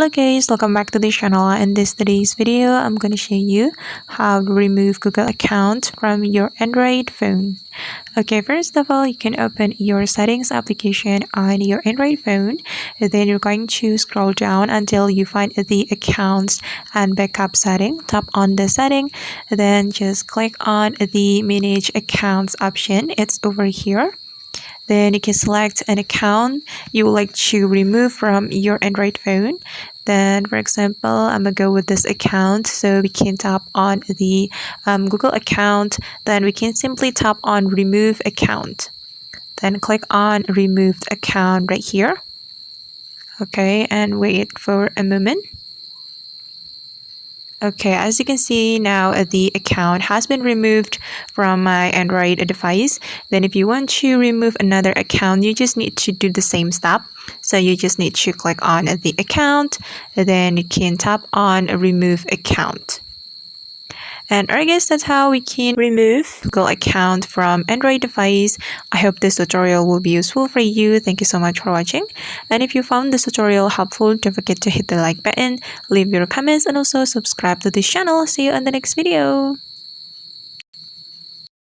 Hello guys, welcome back to the channel. In today's video, I'm going to show you how to remove Google account from your Android phone. Okay, first of all, you can open your settings application on your Android phone. Then you're going to scroll down until you find the accounts and backup setting. Tap on the setting, then just click on the manage accounts option. It's over here. Then you can select an account you would like to remove from your Android phone. Then, for example, I'm going to go with this account. So we can tap on the Google account. Then we can simply tap on remove account. Then click on removed account right here. Okay, and wait for a moment. Okay, as you can see now, the account has been removed from my Android device. Then if you want to remove another account, you just need to do the same step. So you just need to click on the account, then you can tap on remove account. And I guess that's how we can remove Google account from Android device. I hope this tutorial will be useful for you. Thank you so much for watching. And if you found this tutorial helpful, don't forget to hit the like button, leave your comments, and also subscribe to this channel. See you on the next video.